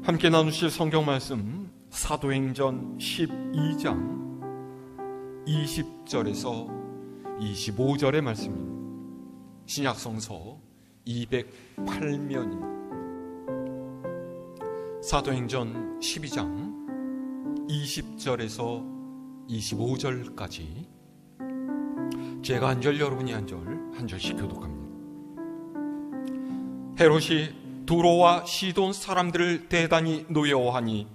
함께 나누실 성경 말씀 사도행전 12장 20절에서 25절의 말씀입니다. 신약성서 208면입니다. 사도행전 12장 20절에서 25절까지 제가 한 절, 여러분이 한 절씩 교독합니다. 헤롯이 두로와 시돈 사람들을 대단히 노여워하니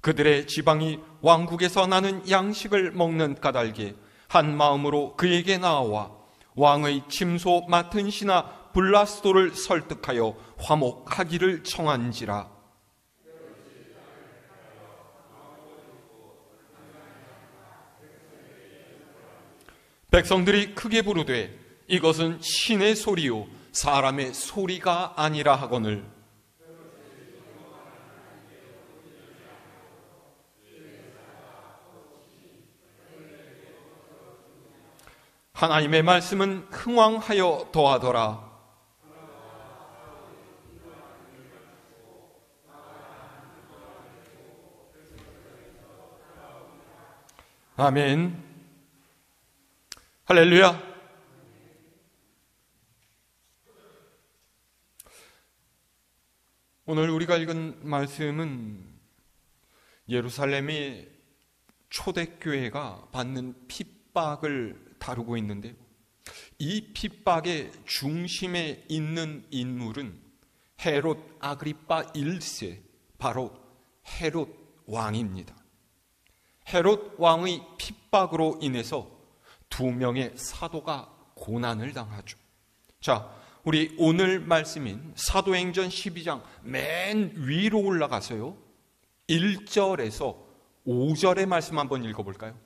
그들의 지방이 왕국에서 나는 양식을 먹는 까닭에 한 마음으로 그에게 나와 왕의 침소 맡은 신하 블라스도를 설득하여 화목하기를 청한지라. 백성들이 크게 부르되 이것은 신의 소리요 사람의 소리가 아니라 하거늘 하나님의 말씀은 흥왕하여 더하더라. 아멘. 할렐루야. 오늘 우리가 읽은 말씀은 예루살렘의 초대교회가 받는 핍박을 다루고 있는데, 이 핍박의 중심에 있는 인물은 헤롯 아그리파 1세, 바로 헤롯 왕입니다. 헤롯 왕의 핍박으로 인해서 2명의 사도가 고난을 당하죠. 자, 우리 오늘 말씀인 사도행전 12장 맨 위로 올라가서요 1절에서 5절의 말씀 한번 읽어볼까요?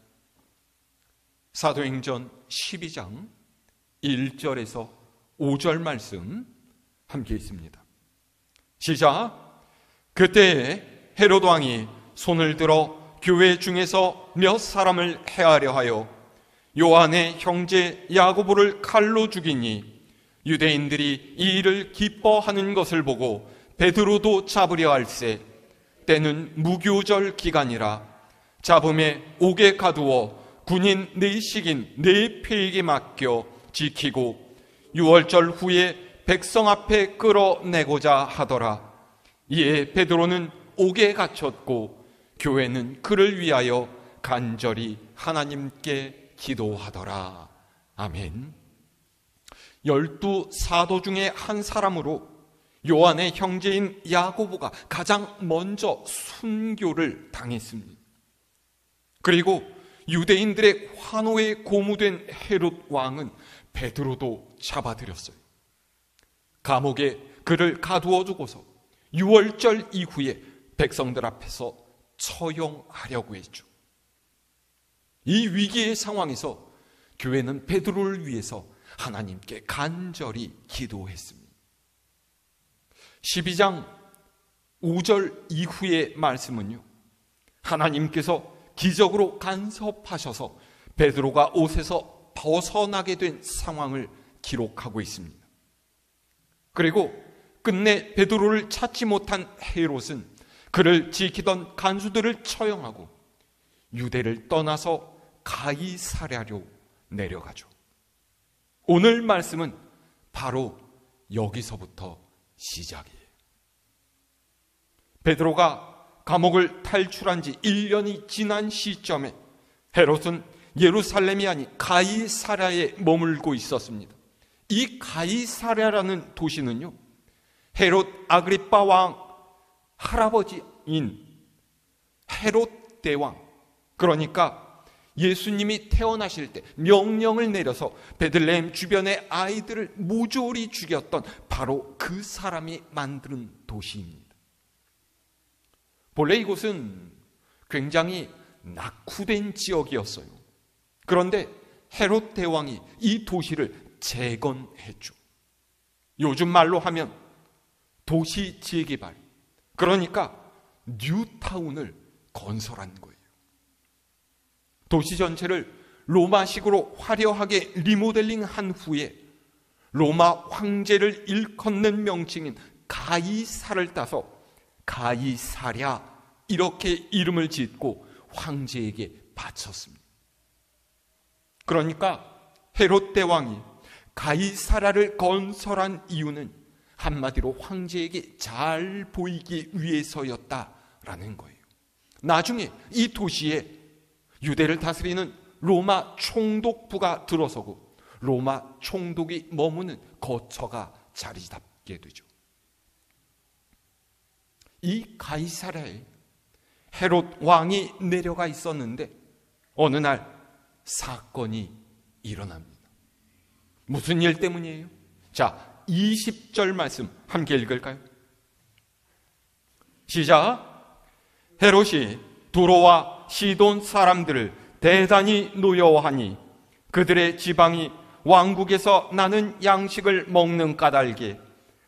사도행전 12장 1절에서 5절 말씀 함께 있습니다. 시작. 그때에 헤롯 왕이 손을 들어 교회 중에서 몇 사람을 해하려 하여 요한의 형제 야고보를 칼로 죽이니 유대인들이 이 일을 기뻐하는 것을 보고 베드로도 잡으려 할세. 때는 무교절 기간이라. 잡음에 옥에 가두어 군인 4식인 4패에게 맡겨 지키고 6월절 후에 백성 앞에 끌어내고자 하더라. 이에 베드로는 옥에 갇혔고 교회는 그를 위하여 간절히 하나님께 기도하더라. 아멘. 12 사도 중에 한 사람으로 요한의 형제인 야고보가 가장 먼저 순교를 당했습니다. 그리고 유대인들의 환호에 고무된 헤롯 왕은 베드로도 잡아들였어요. 감옥에 그를 가두어 두고서 6월절 이후에 백성들 앞에서 처형하려고 했죠. 이 위기의 상황에서 교회는 베드로를 위해서 하나님께 간절히 기도했습니다. 12장 5절 이후의 말씀은요, 하나님께서 기적으로 간섭하셔서 베드로가 옷에서 벗어나게 된 상황을 기록하고 있습니다. 그리고 끝내 베드로를 찾지 못한 헤롯은 그를 지키던 간수들을 처형하고 유대를 떠나서 가이사랴로 내려가죠. 오늘 말씀은 바로 여기서부터 시작이에요. 베드로가 감옥을 탈출한 지 1년이 지난 시점에 헤롯은 예루살렘이 아닌 가이사랴에 머물고 있었습니다. 이 가이사랴라는 도시는요, 헤롯 아그리파 왕 할아버지인 헤롯 대왕, 그러니까 예수님이 태어나실 때 명령을 내려서 베들레헴 주변의 아이들을 모조리 죽였던 바로 그 사람이 만든 도시입니다. 본래 이곳은 굉장히 낙후된 지역이었어요. 그런데 헤롯 대왕이 이 도시를 재건했죠. 요즘 말로 하면 도시 재개발, 그러니까 뉴타운을 건설한 거예요. 도시 전체를 로마식으로 화려하게 리모델링한 후에 로마 황제를 일컫는 명칭인 가이사를 따서 가이사랴 이렇게 이름을 짓고 황제에게 바쳤습니다. 그러니까 헤롯 대왕이 가이사랴를 건설한 이유는 한마디로 황제에게 잘 보이기 위해서였다라는 거예요. 나중에 이 도시에 유대를 다스리는 로마 총독부가 들어서고 로마 총독이 머무는 거처가 자리 잡게 되죠. 이 가이사랴에 헤롯 왕이 내려가 있었는데 어느 날 사건이 일어납니다. 무슨 일 때문이에요? 자, 20절 말씀 함께 읽을까요? 시작. 헤롯이 두로와 시돈 사람들을 대단히 노여워하니 그들의 지방이 왕국에서 나는 양식을 먹는 까닭에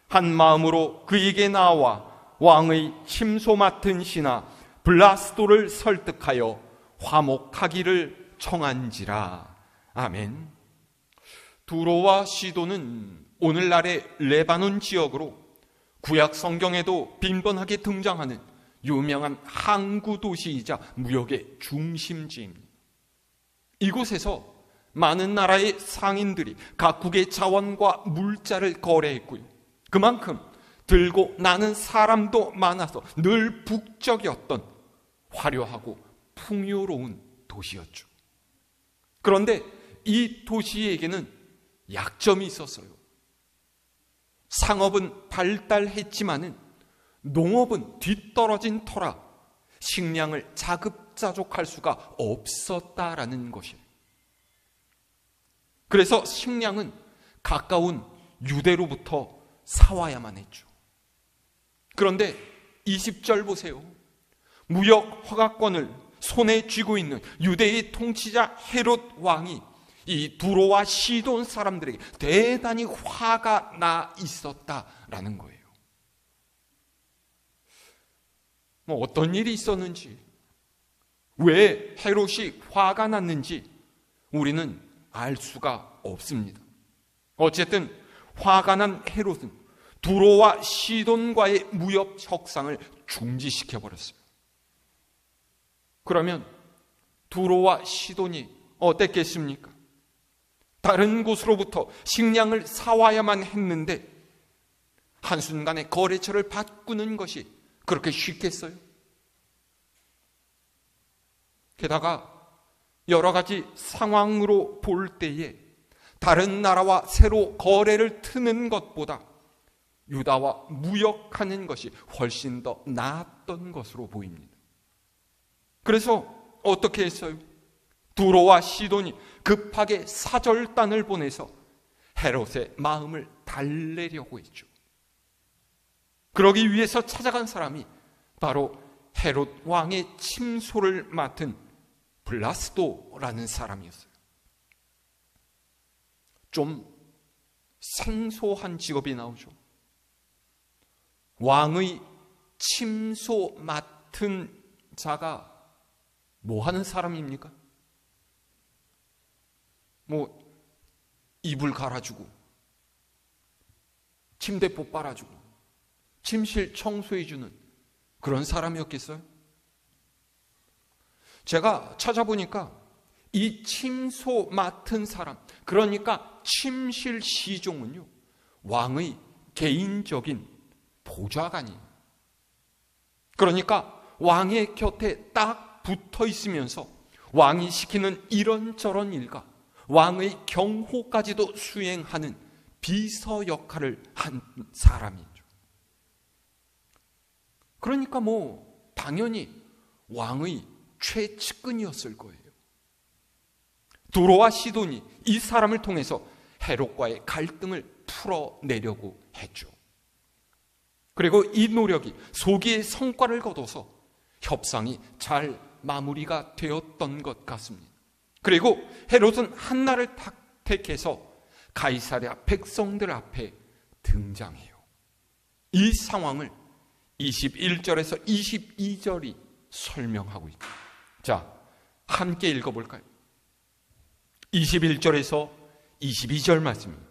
한 마음으로 그에게 나와 왕의 침소 맡은 신하 블라스도를 설득하여 화목하기를 청한지라. 아멘. 두로와 시돈은 오늘날의 레바논 지역으로 구약 성경에도 빈번하게 등장하는 유명한 항구 도시이자 무역의 중심지입니다. 이곳에서 많은 나라의 상인들이 각국의 자원과 물자를 거래했고요. 그만큼 들고 나는 사람도 많아서 늘 북적이었던 화려하고 풍요로운 도시였죠. 그런데 이 도시에게는 약점이 있었어요. 상업은 발달했지만은 농업은 뒤떨어진 터라 식량을 자급자족할 수가 없었다라는 것이에요. 그래서 식량은 가까운 유대로부터 사와야만 했죠. 그런데 20절 보세요. 무역 허가권을 손에 쥐고 있는 유대의 통치자 헤롯 왕이 이 두로와 시돈 사람들에게 대단히 화가 나 있었다라는 거예요. 뭐 어떤 일이 있었는지, 왜 헤롯이 화가 났는지 우리는 알 수가 없습니다. 어쨌든 화가 난 헤롯은 두로와 시돈과의 무역 협상을 중지시켜버렸어요. 그러면 두로와 시돈이 어땠겠습니까? 다른 곳으로부터 식량을 사와야만 했는데 한순간에 거래처를 바꾸는 것이 그렇게 쉽겠어요? 게다가 여러 가지 상황으로 볼 때에 다른 나라와 새로 거래를 트는 것보다 유다와 무역하는 것이 훨씬 더 나았던 것으로 보입니다. 그래서 어떻게 했어요? 두로와 시돈이 급하게 사절단을 보내서 헤롯의 마음을 달래려고 했죠. 그러기 위해서 찾아간 사람이 바로 헤롯 왕의 침소를 맡은 블라스도라는 사람이었어요. 좀 생소한 직업이 나오죠. 왕의 침소 맡은 자가 뭐 하는 사람입니까? 뭐 이불 갈아주고 침대포 빨아주고 침실 청소해주는 그런 사람이었겠어요? 제가 찾아보니까 이 침소 맡은 사람, 그러니까 침실 시종은요, 왕의 개인적인 보좌관이에요. 그러니까 왕의 곁에 딱 붙어 있으면서 왕이 시키는 이런저런 일과 왕의 경호까지도 수행하는 비서 역할을 한 사람이죠. 그러니까 뭐 당연히 왕의 최측근이었을 거예요. 두로와 시돈이 이 사람을 통해서 헤롯과의 갈등을 풀어내려고 했죠. 그리고 이 노력이 소기의 성과를 거둬서 협상이 잘 마무리가 되었던 것 같습니다. 그리고 헤롯은 한나를 택해서 가이사랴 백성들 앞에 등장해요. 이 상황을 21절에서 22절이 설명하고 있다. 자, 함께 읽어볼까요? 21절에서 22절 말씀입니다.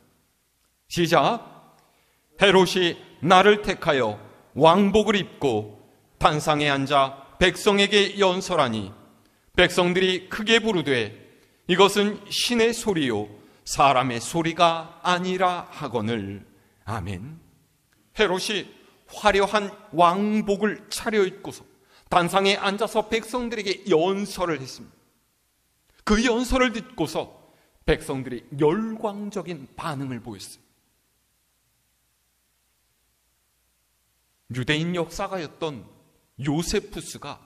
시작. 헤롯이 나를 택하여 왕복을 입고 단상에 앉아 백성에게 연설하니 백성들이 크게 부르되 이것은 신의 소리요 사람의 소리가 아니라 하거늘. 아멘. 헤롯이 화려한 왕복을 차려입고서 단상에 앉아서 백성들에게 연설을 했습니다. 그 연설을 듣고서 백성들이 열광적인 반응을 보였어요. 유대인 역사가였던 요세푸스가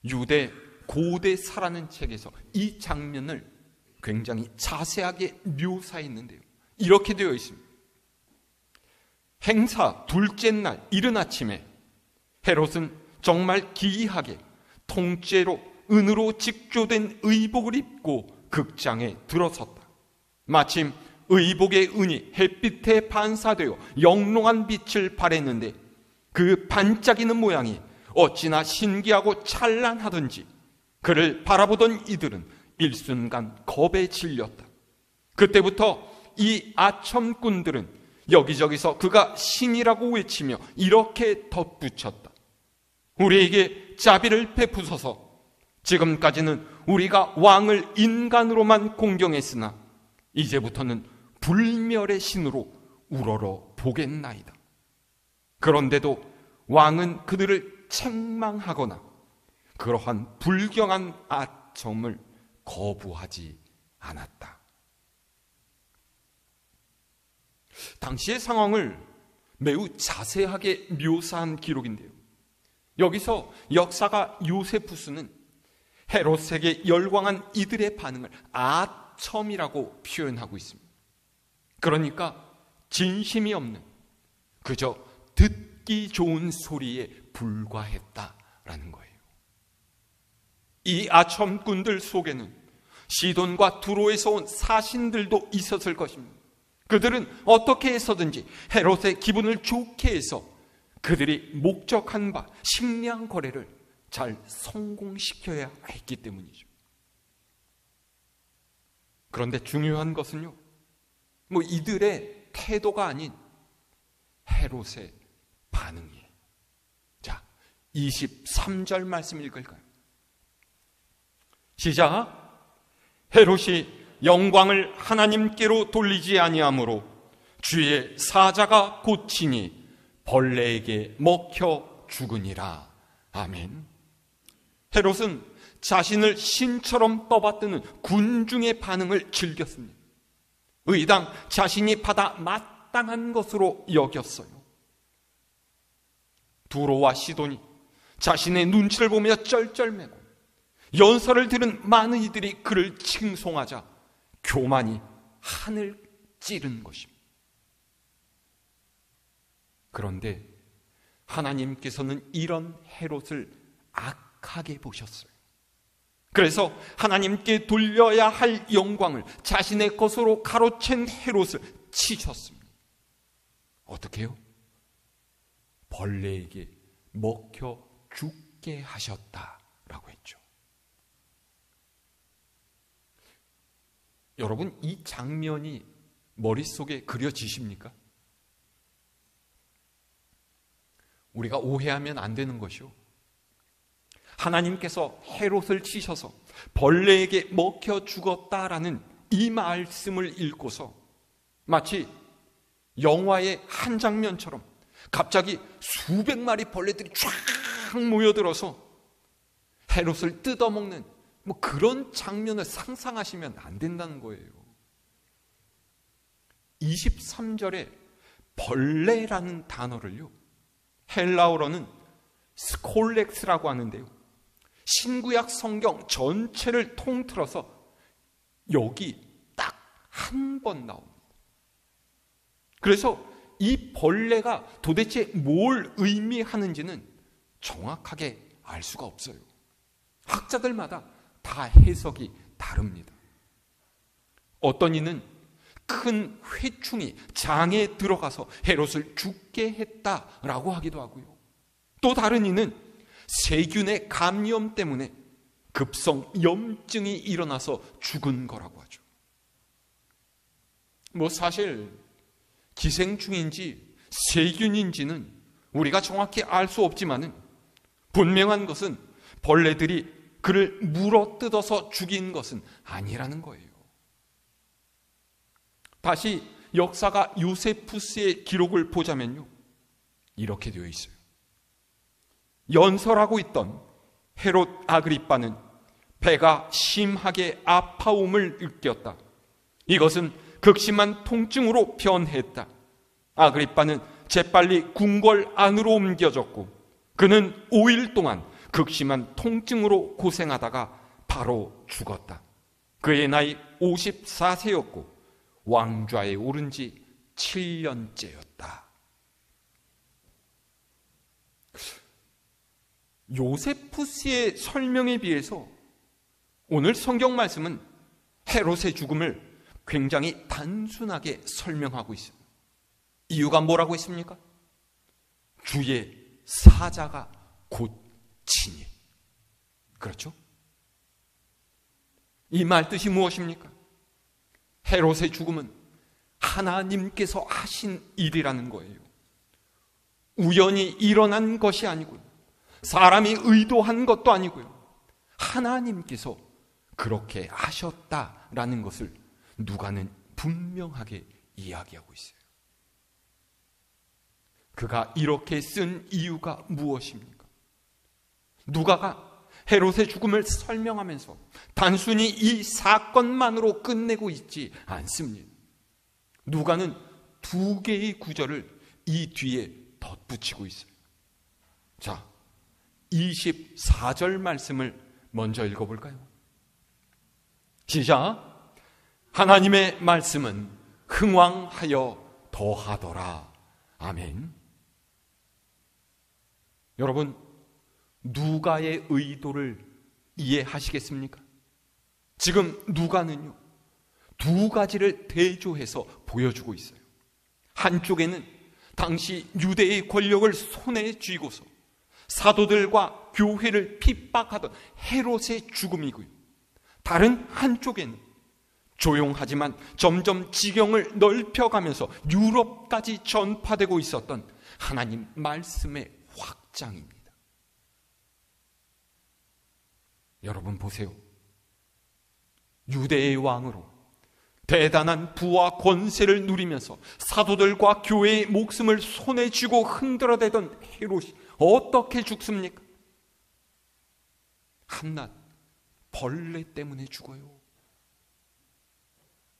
유대 고대사라는 책에서 이 장면을 굉장히 자세하게 묘사했는데요. 이렇게 되어 있습니다. 행사 둘째 날 이른 아침에 헤롯은 정말 기이하게 통째로 은으로 직조된 의복을 입고 극장에 들어섰다. 마침 의복의 은이 햇빛에 반사되어 영롱한 빛을 발했는데 그 반짝이는 모양이 어찌나 신기하고 찬란하던지 그를 바라보던 이들은 일순간 겁에 질렸다. 그때부터 이 아첨꾼들은 여기저기서 그가 신이라고 외치며 이렇게 덧붙였다. 우리에게 자비를 베푸소서. 지금까지는 우리가 왕을 인간으로만 공경했으나 이제부터는 불멸의 신으로 우러러 보겠나이다. 그런데도 왕은 그들을 책망하거나 그러한 불경한 아첨을 거부하지 않았다. 당시의 상황을 매우 자세하게 묘사한 기록인데요. 여기서 역사가 요세푸스는 헤롯에게 열광한 이들의 반응을 아첨이라고 표현하고 있습니다. 그러니까 진심이 없는 그저 듣기 좋은 소리에 불과했다라는 거예요. 이 아첨꾼들 속에는 시돈과 두로에서 온 사신들도 있었을 것입니다. 그들은 어떻게 해서든지 헤롯의 기분을 좋게 해서 그들이 목적한 바 식량 거래를 잘 성공시켜야 했기 때문이죠. 그런데 중요한 것은요, 이들의 태도가 아닌 헤롯의 반응이에요. 자, 23절 말씀 읽을까요? 시작. 헤롯이 영광을 하나님께로 돌리지 아니하므로 주의 사자가 고치니 벌레에게 먹혀 죽으니라. 아멘. 헤롯은 자신을 신처럼 떠받드는 군중의 반응을 즐겼습니다. 의당 자신이 받아 마땅한 것으로 여겼어요. 두로와 시돈이 자신의 눈치를 보며 쩔쩔매고 연설을 들은 많은 이들이 그를 칭송하자 교만이 하늘 찌른 것입니다. 그런데 하나님께서는 이런 헤롯을 악하게 보셨어요. 그래서 하나님께 돌려야 할 영광을 자신의 것으로 가로챈 헤롯을 치셨습니다. 어떻게 해요? 벌레에게 먹혀 죽게 하셨다라고 했죠. 여러분, 이 장면이 머릿속에 그려지십니까? 우리가 오해하면 안 되는 것이요, 하나님께서 헤롯을 치셔서 벌레에게 먹혀 죽었다라는 이 말씀을 읽고서 마치 영화의 한 장면처럼 갑자기 수백 마리 벌레들이 쫙 모여들어서 헤롯을 뜯어먹는 그런 장면을 상상하시면 안 된다는 거예요. 23절에 벌레라는 단어를요, 헬라어로는 스콜렉스라고 하는데요, 신구약 성경 전체를 통틀어서 여기 딱 한 번 나옵니다. 그래서 이 벌레가 도대체 뭘 의미하는지는 정확하게 알 수가 없어요. 학자들마다 다 해석이 다릅니다. 어떤 이는 큰 회충이 장에 들어가서 헤롯을 죽게 했다라고 하기도 하고요. 또 다른 이는 세균의 감염 때문에 급성 염증이 일어나서 죽은 거라고 하죠. 사실 기생충인지 세균인지는 우리가 정확히 알 수 없지만은 분명한 것은 벌레들이 그를 물어뜯어서 죽인 것은 아니라는 거예요. 다시 역사가 요세푸스의 기록을 보자면요, 이렇게 되어 있어요. 연설하고 있던 헤롯 아그리빠는 배가 심하게 아파옴을 느꼈다. 이것은 극심한 통증으로 변했다. 아그리빠는 재빨리 궁궐 안으로 옮겨졌고 그는 5일 동안 극심한 통증으로 고생하다가 바로 죽었다. 그의 나이 54세였고 왕좌에 오른 지 7년째였다. 요세푸스의 설명에 비해서 오늘 성경 말씀은 헤롯의 죽음을 굉장히 단순하게 설명하고 있습니다. 이유가 뭐라고 했습니까? 주의 사자가 곧 치니. 그렇죠? 이 말 뜻이 무엇입니까? 헤롯의 죽음은 하나님께서 하신 일이라는 거예요. 우연히 일어난 것이 아니고요, 사람이 의도한 것도 아니고요, 하나님께서 그렇게 하셨다라는 것을 누가는 분명하게 이야기하고 있어요. 그가 이렇게 쓴 이유가 무엇입니까? 누가가 헤롯의 죽음을 설명하면서 단순히 이 사건만으로 끝내고 있지 않습니다. 누가는 2개의 구절을 이 뒤에 덧붙이고 있어요. 자, 24절 말씀을 먼저 읽어볼까요? 시작. 하나님의 말씀은 흥왕하여 더하더라. 아멘. 여러분, 누가의 의도를 이해하시겠습니까? 지금 누가는요, 2가지를 대조해서 보여주고 있어요. 한쪽에는 당시 유대의 권력을 손에 쥐고서 사도들과 교회를 핍박하던 헤롯의 죽음이고요, 다른 한쪽에는 조용하지만 점점 지경을 넓혀가면서 유럽까지 전파되고 있었던 하나님 말씀의 확장입니다. 여러분 보세요. 유대의 왕으로 대단한 부와 권세를 누리면서 사도들과 교회의 목숨을 손에 쥐고 흔들어대던 헤롯이 어떻게 죽습니까? 한낱 벌레 때문에 죽어요.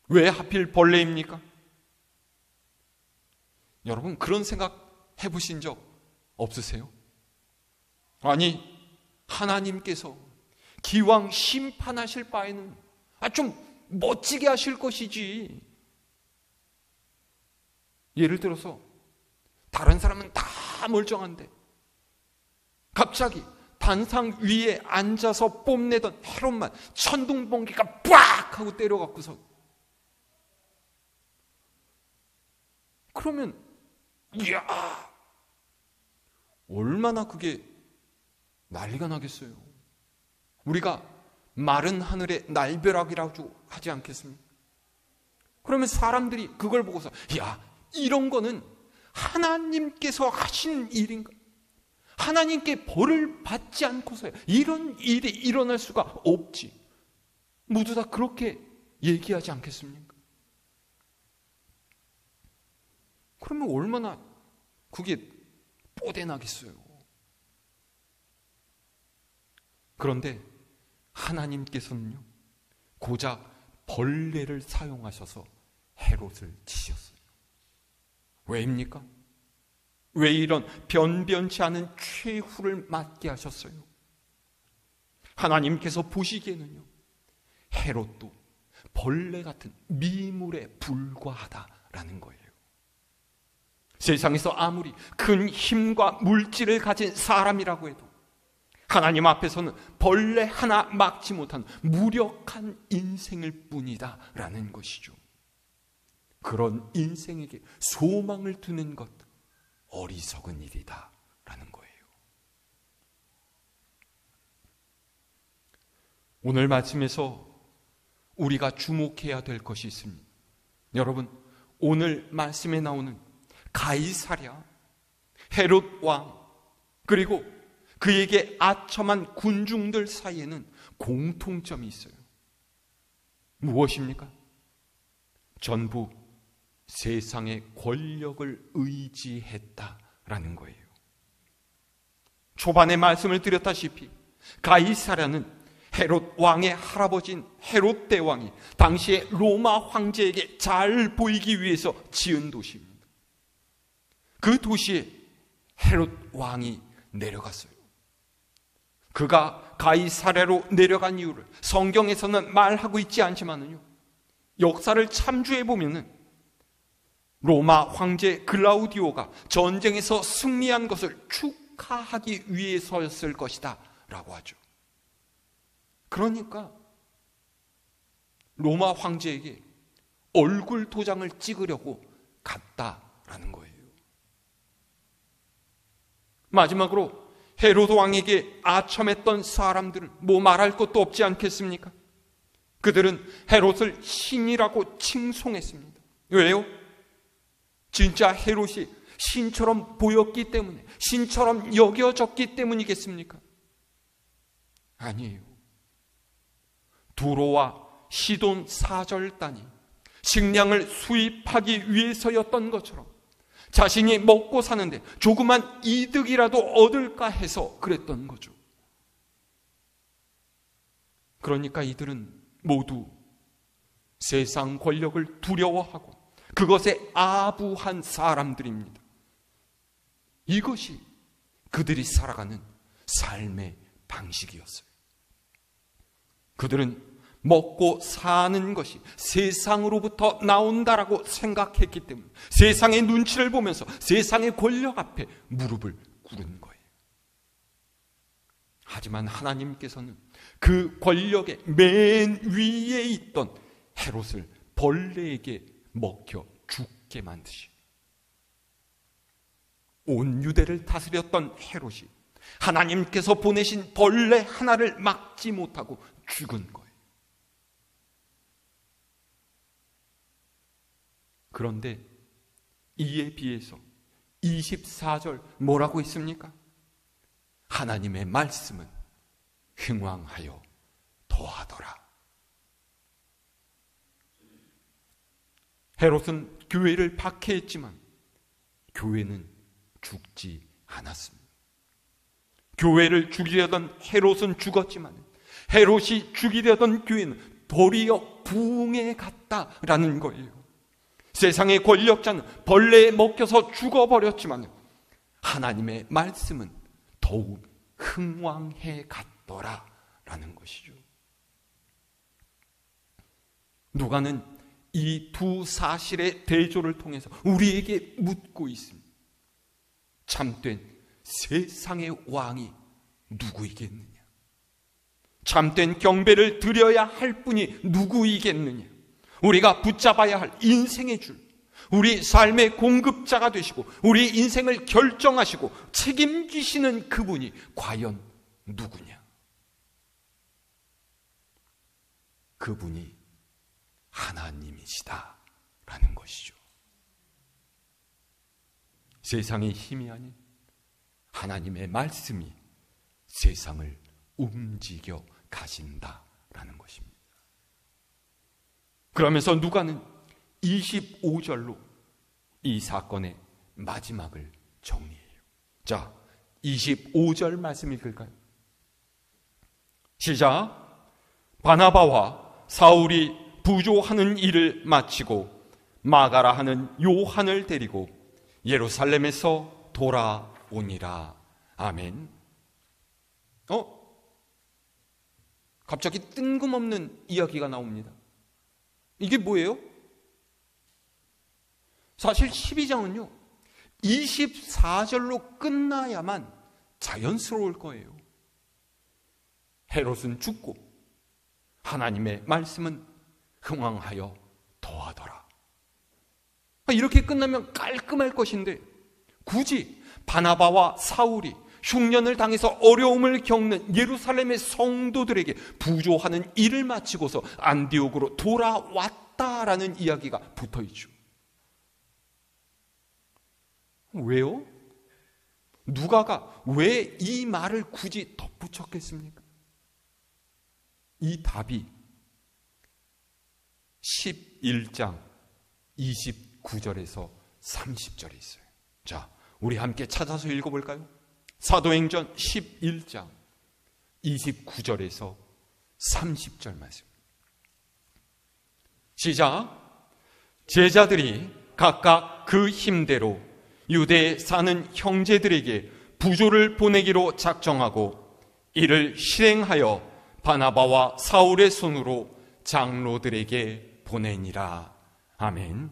왜 하필 벌레입니까? 여러분, 그런 생각 해보신 적 없으세요? 아니, 하나님께서 기왕 심판하실 바에는 좀 멋지게 하실 것이지. 예를 들어서 다른 사람은 다 멀쩡한데 갑자기 단상 위에 앉아서 뽐내던 헤롯만 천둥번개가 빡 하고 때려갖고서, 그러면 이야, 얼마나 그게 난리가 나겠어요. 우리가 마른 하늘의 날벼락이라고 하지 않겠습니까? 그러면 사람들이 그걸 보고서 야, 이런 거는 하나님께서 하신 일인가? 하나님께 벌을 받지 않고서야 이런 일이 일어날 수가 없지. 모두 다 그렇게 얘기하지 않겠습니까? 그러면 얼마나 그게 뽀대나겠어요. 그런데 하나님께서는요, 고작 벌레를 사용하셔서 헤롯을 치셨어요. 왜입니까? 왜 이런 변변치 않은 최후를 맞게 하셨어요? 하나님께서 보시기에는요, 헤롯도 벌레 같은 미물에 불과하다라는 거예요. 세상에서 아무리 큰 힘과 물질을 가진 사람이라고 해도 하나님 앞에서는 벌레 하나 막지 못한 무력한 인생일 뿐이다 라는 것이죠. 그런 인생에게 소망을 두는 것, 어리석은 일이다 라는 거예요. 오늘 말씀에서 우리가 주목해야 될 것이 있습니다. 여러분, 오늘 말씀에 나오는 가이사랴, 헤롯 왕, 그리고 그에게 아첨한 군중들 사이에는 공통점이 있어요. 무엇입니까? 전부 세상의 권력을 의지했다라는 거예요. 초반에 말씀을 드렸다시피 가이사랴는 헤롯 왕의 할아버지인 헤롯 대왕이 당시에 로마 황제에게 잘 보이기 위해서 지은 도시입니다. 그 도시에 헤롯 왕이 내려갔어요. 그가 가이사랴로 내려간 이유를 성경에서는 말하고 있지 않지만은요, 역사를 참조해 보면은 로마 황제 글라우디오가 전쟁에서 승리한 것을 축하하기 위해서였을 것이다 라고 하죠. 그러니까 로마 황제에게 얼굴 도장을 찍으려고 갔다라는 거예요. 마지막으로 헤로드 왕에게 아첨했던 사람들은 뭐 말할 것도 없지 않겠습니까? 그들은 헤롯을 신이라고 칭송했습니다. 왜요? 진짜 헤롯이 신처럼 보였기 때문에, 신처럼 여겨졌기 때문이겠습니까? 아니에요. 두로와 시돈 사절단이 식량을 수입하기 위해서였던 것처럼 자신이 먹고 사는데 조그만 이득이라도 얻을까 해서 그랬던 거죠. 그러니까 이들은 모두 세상 권력을 두려워하고 그것에 아부한 사람들입니다. 이것이 그들이 살아가는 삶의 방식이었어요. 그들은 먹고 사는 것이 세상으로부터 나온다라고 생각했기 때문에 세상의 눈치를 보면서 세상의 권력 앞에 무릎을 꿇은 거예요. 하지만 하나님께서는 그 권력의 맨 위에 있던 헤롯을 벌레에게 먹혀 죽게 만드시, 온 유대를 다스렸던 헤롯이 하나님께서 보내신 벌레 하나를 막지 못하고 죽은 거예요. 그런데 이에 비해서 24절 뭐라고 있습니까? 하나님의 말씀은 흥왕하여 더하더라. 헤롯은 교회를 박해했지만 교회는 죽지 않았습니다. 교회를 죽이려던 헤롯은 죽었지만 헤롯이 죽이려던 교회는 도리어 부흥에 갔다라는 거예요. 세상의 권력자는 벌레에 먹혀서 죽어버렸지만 하나님의 말씀은 더욱 흥왕해 갔더라라는 것이죠. 누가는 이 두 사실의 대조를 통해서 우리에게 묻고 있습니다. 참된 세상의 왕이 누구이겠느냐? 참된 경배를 드려야 할 분이 누구이겠느냐? 우리가 붙잡아야 할 인생의 줄, 우리 삶의 공급자가 되시고 우리 인생을 결정하시고 책임지시는 그분이 과연 누구냐? 그분이 하나님이시다라는 것이죠. 세상의 힘이 아닌 하나님의 말씀이 세상을 움직여 가신다라는 것입니다. 그러면서 누가는 25절로 이 사건의 마지막을 정리해요. 자, 25절 말씀 읽을까요? 시작. 바나바와 사울이 부조하는 일을 마치고 마가라 하는 요한을 데리고 예루살렘에서 돌아오니라. 아멘. 갑자기 뜬금없는 이야기가 나옵니다. 이게 뭐예요? 사실 12장은요 24절로 끝나야만 자연스러울 거예요. 헤롯은 죽고 하나님의 말씀은 흥왕하여 더하더라. 이렇게 끝나면 깔끔할 것인데 굳이 바나바와 사울이 흉년을 당해서 어려움을 겪는 예루살렘의 성도들에게 부조하는 일을 마치고서 안디옥으로 돌아왔다라는 이야기가 붙어있죠. 왜요? 누가가 왜 이 말을 굳이 덧붙였겠습니까? 이 답이 11장 29절에서 30절에 있어요. 자, 우리 함께 찾아서 읽어볼까요? 사도행전 11장 29절에서 30절 말씀. 시작. 제자들이 각각 그 힘대로 유대에 사는 형제들에게 부조를 보내기로 작정하고 이를 실행하여 바나바와 사울의 손으로 장로들에게 보내니라. 아멘.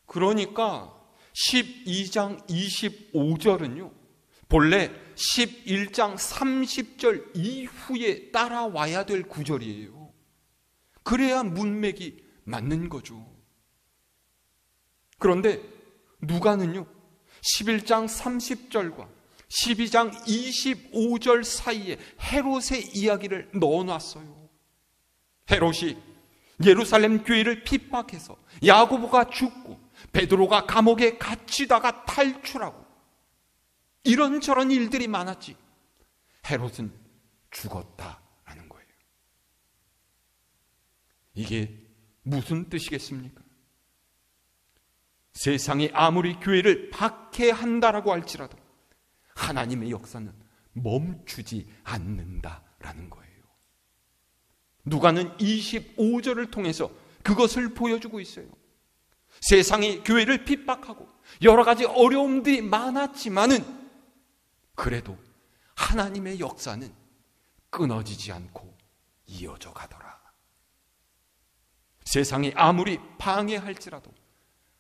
그러니까 12장 25절은요, 본래 11장 30절 이후에 따라와야 될 구절이에요. 그래야 문맥이 맞는 거죠. 그런데 누가는요, 11장 30절과 12장 25절 사이에 헤롯의 이야기를 넣어놨어요. 헤롯이 예루살렘 교회를 핍박해서 야고보가 죽고 베드로가 감옥에 갇히다가 탈출하고 이런저런 일들이 많았지. 헤롯은 죽었다라는 거예요. 이게 무슨 뜻이겠습니까? 세상이 아무리 교회를 박해한다라고 할지라도 하나님의 역사는 멈추지 않는다라는 거예요. 누가는 25절을 통해서 그것을 보여주고 있어요. 세상이 교회를 핍박하고 여러 가지 어려움들이 많았지만은 그래도 하나님의 역사는 끊어지지 않고 이어져 가더라. 세상이 아무리 방해할지라도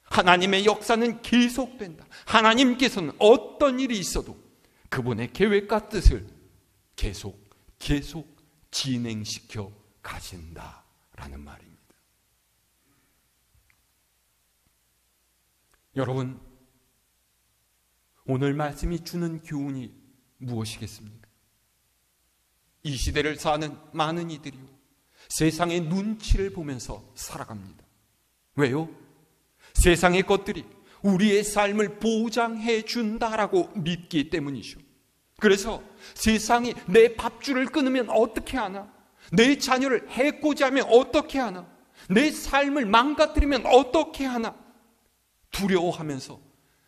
하나님의 역사는 계속된다. 하나님께서는 어떤 일이 있어도 그분의 계획과 뜻을 계속 진행시켜 가신다라는 말입니다. 여러분, 오늘 말씀이 주는 교훈이 무엇이겠습니까? 이 시대를 사는 많은 이들이요, 세상의 눈치를 보면서 살아갑니다. 왜요? 세상의 것들이 우리의 삶을 보장해 준다라고 믿기 때문이죠. 그래서 세상이 내 밥줄을 끊으면 어떻게 하나? 내 자녀를 해코지 하면 어떻게 하나? 내 삶을 망가뜨리면 어떻게 하나? 두려워하면서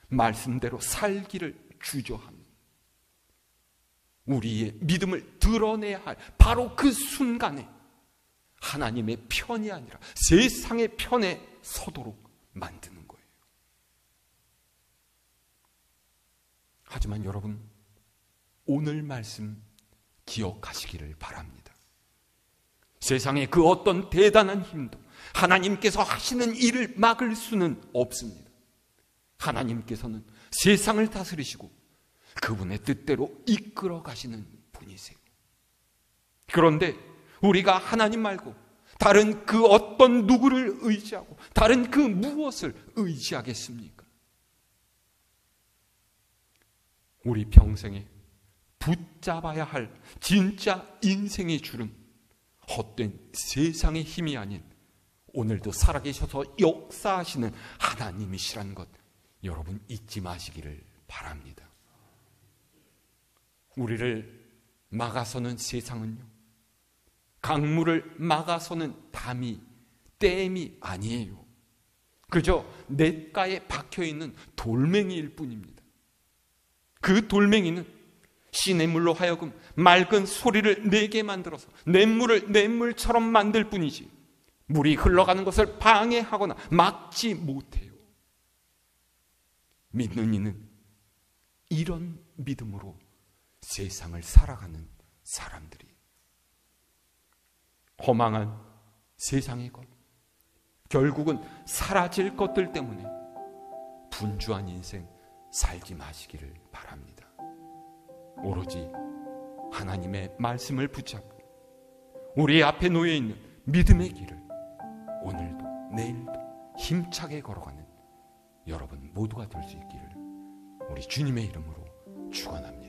말씀대로 살기를 주저합니다. 우리의 믿음을 드러내야 할 바로 그 순간에 하나님의 편이 아니라 세상의 편에 서도록 만드는 거예요. 하지만 여러분, 오늘 말씀 기억하시기를 바랍니다. 세상의 그 어떤 대단한 힘도 하나님께서 하시는 일을 막을 수는 없습니다. 하나님께서는 세상을 다스리시고 그분의 뜻대로 이끌어 가시는 분이세요. 그런데 우리가 하나님 말고 다른 그 어떤 누구를 의지하고 다른 그 무엇을 의지하겠습니까? 우리 평생에 붙잡아야 할 진짜 인생의 줄은 헛된 세상의 힘이 아닌 오늘도 살아계셔서 역사하시는 하나님이시란 것 여러분 잊지 마시기를 바랍니다. 우리를 막아서는 세상은요, 강물을 막아서는 담이 댐이 아니에요. 그저 냇가에 박혀있는 돌멩이일 뿐입니다. 그 돌멩이는 시냇물로 하여금 맑은 소리를 내게 만들어서 냇물을 냇물처럼 만들 뿐이지 물이 흘러가는 것을 방해하거나 막지 못해요. 믿는 이는 이런 믿음으로 세상을 살아가는 사람들이 허망한 세상의 것, 결국은 사라질 것들 때문에 분주한 인생 살지 마시기를 바랍니다. 오로지 하나님의 말씀을 붙잡고 우리 앞에 놓여 있는 믿음의 길을 오늘도 내일도 힘차게 걸어가는 여러분 모두가 될 수 있기를 우리 주님의 이름으로 축원합니다.